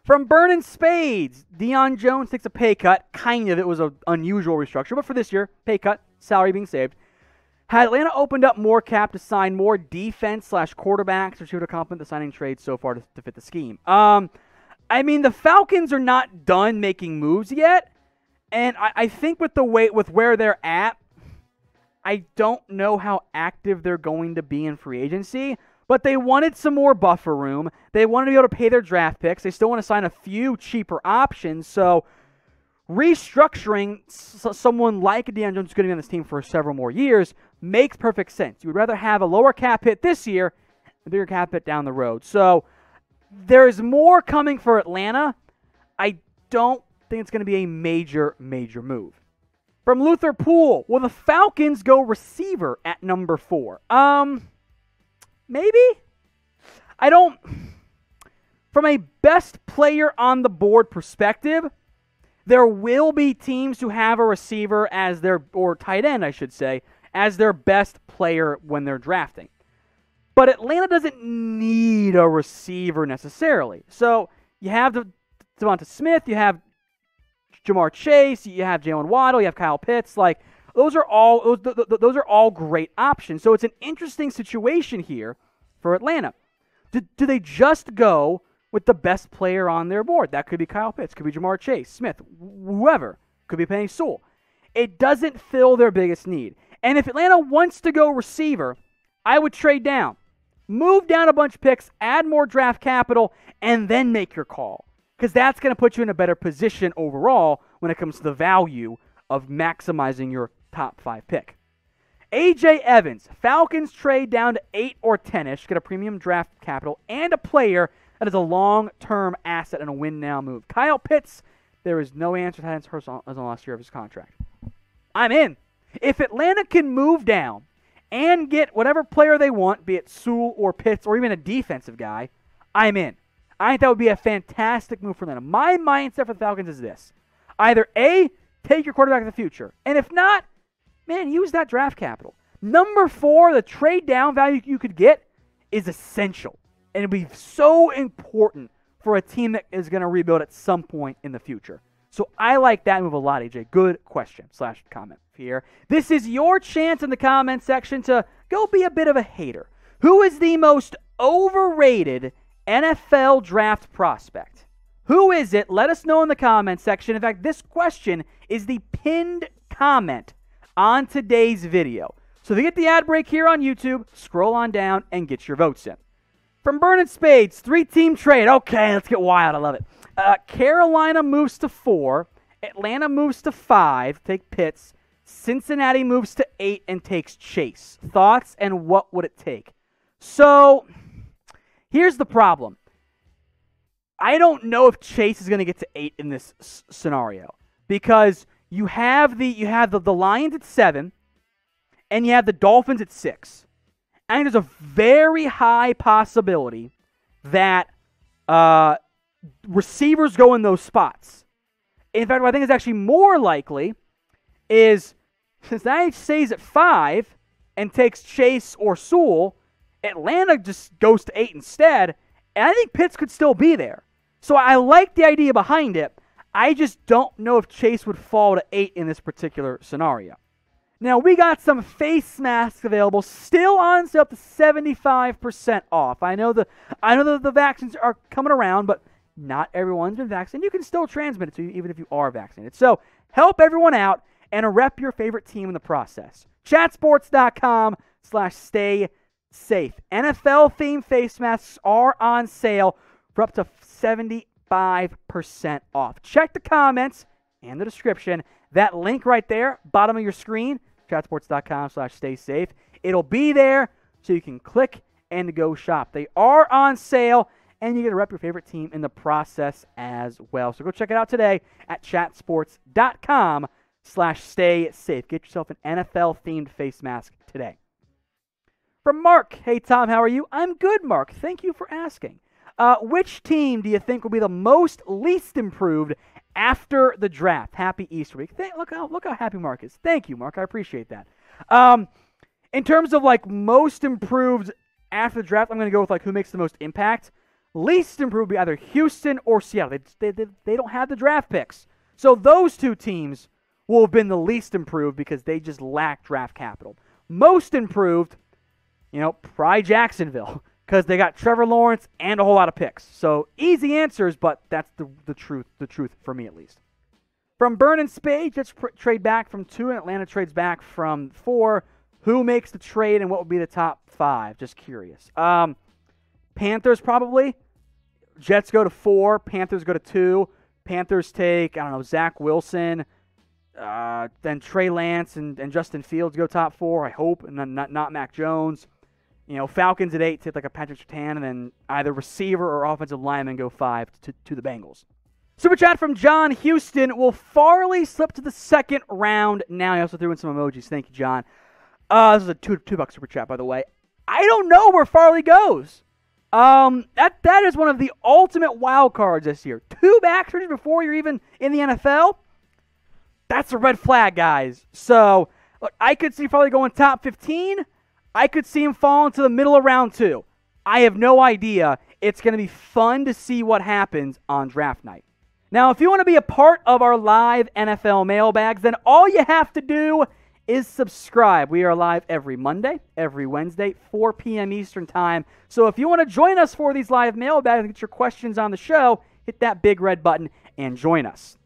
From Burnin' Spades, Deion Jones takes a pay cut. Kind of. It was an unusual restructure, but for this year, pay cut, salary being saved. Had Atlanta opened up more cap to sign more defense/quarterbacks or to complement the signing trade so far to fit the scheme? I mean, the Falcons are not done making moves yet, and I think with where they're at, I don't know how active they're going to be in free agency, but they wanted some more buffer room. They wanted to be able to pay their draft picks. They still want to sign a few cheaper options, so restructuring someone like Deion Jones, who's going to be on this team for several more years, makes perfect sense. You would rather have a lower cap hit this year than a bigger cap hit down the road. So there's more coming for Atlanta. I don't think it's going to be a major move. From Luther Poole, will the Falcons go receiver at number 4? Maybe? I don't. From a best player on the board perspective, there will be teams who have a receiver as their, or tight end, I should say, as their best player when they're drafting. But Atlanta doesn't need a receiver necessarily. So you have Devonta Smith, you have Jamar Chase, you have Jalen Waddle, you have Kyle Pitts. Like those are all great options. So it's an interesting situation here for Atlanta. Do they just go with the best player on their board? That could be Kyle Pitts, could be Jamar Chase, Smith, whoever. Could be Penei Sewell. It doesn't fill their biggest need. And if Atlanta wants to go receiver, I would trade down. Move down a bunch of picks, add more draft capital, and then make your call. Because that's going to put you in a better position overall when it comes to the value of maximizing your top 5 pick. A.J. Evans, Falcons trade down to 8 or 10-ish, get a premium draft capital, and a player that is a long-term asset and a win-now move. Kyle Pitts, there is no answer to that as on the last year of his contract. I'm in. If Atlanta can move down and get whatever player they want, be it Sewell or Pitts or even a defensive guy, I'm in. I think that would be a fantastic move for Atlanta. My mindset for the Falcons is this. Either A, take your quarterback of the future, and if not, man, use that draft capital. Number 4, the trade down value you could get is essential. And it'll be so important for a team that is going to rebuild at some point in the future. So I like that move a lot, AJ. Good question/comment here. This is your chance in the comment section to go be a bit of a hater. Who is the most overrated NFL draft prospect? Who is it? Let us know in the comment section. In fact, this question is the pinned comment on today's video. So if you get the ad break here on YouTube, scroll on down and get your votes in. From Burnin' Spades, 3-team trade. Okay, let's get wild. I love it. Carolina moves to 4. Atlanta moves to 5. Take Pitts. Cincinnati moves to 8 and takes Chase. Thoughts and what would it take? So here's the problem. I don't know if Chase is going to get to 8 in this scenario because you have the Lions at 7 and you have the Dolphins at 6. I think there's a very high possibility that receivers go in those spots. In fact, what I think is actually more likely is Cincinnati stays at 5 and takes Chase or Sewell, Atlanta just goes to 8 instead, and I think Pitts could still be there. So I like the idea behind it. I just don't know if Chase would fall to 8 in this particular scenario. Now, we got some face masks available, still on sale up to 75% off. I know the vaccines are coming around, but not everyone's been vaccinated. You can still transmit it to you even if you are vaccinated. So help everyone out and rep your favorite team in the process. Chatsports.com/stay safe. NFL-themed face masks are on sale for up to 75% off. Check the comments and the description. That link right there, bottom of your screen, chatsports.com/stay safe. It'll be there so you can click and go shop. They are on sale, and you get to rep your favorite team in the process as well. So go check it out today at chatsports.com/stay safe. Get yourself an NFL-themed face mask today. From Mark, hey Tom, how are you? I'm good, Mark. Thank you for asking. Which team do you think will be the most least improved after the draft? Happy Easter week. Look how happy Mark is. Thank you, Mark. I appreciate that. In terms of like most improved after the draft, I'm going to go with like who makes the most impact. Least improved would be either Houston or Seattle. They don't have the draft picks. So those two teams will have been the least improved because they just lack draft capital. Most improved, probably Jacksonville because they got Trevor Lawrence and a whole lot of picks. So easy answers, but that's the truth for me at least. From Burn and Spade, Jets trade back from 2 and Atlanta trades back from 4. Who makes the trade and what would be the top 5? Just curious. Panthers probably. Jets go to 4. Panthers go to 2. Panthers take, Zach Wilson. Then Trey Lance and Justin Fields go top 4, I hope, and then not Mac Jones. Falcons at 8 take like a Patrick Surtain, and then either receiver or offensive lineman go 5 to the Bengals. Super chat from John Houston. Will Farley slip to the second round now? He also threw in some emojis. Thank you, John. This is a $2 super chat, by the way. I don't know where Farley goes. That is one of the ultimate wild cards this year. 2 back surgeries before you're even in the NFL. That's a red flag, guys. So, look, I could see Farley going top 15. I could see him fall into the middle of round 2. I have no idea. It's going to be fun to see what happens on draft night. Now, if you want to be a part of our live NFL mailbags, then all you have to do is subscribe. We are live every Monday, every Wednesday, 4 p.m. Eastern Time. So if you want to join us for these live mailbags and get your questions on the show, hit that big red button and join us.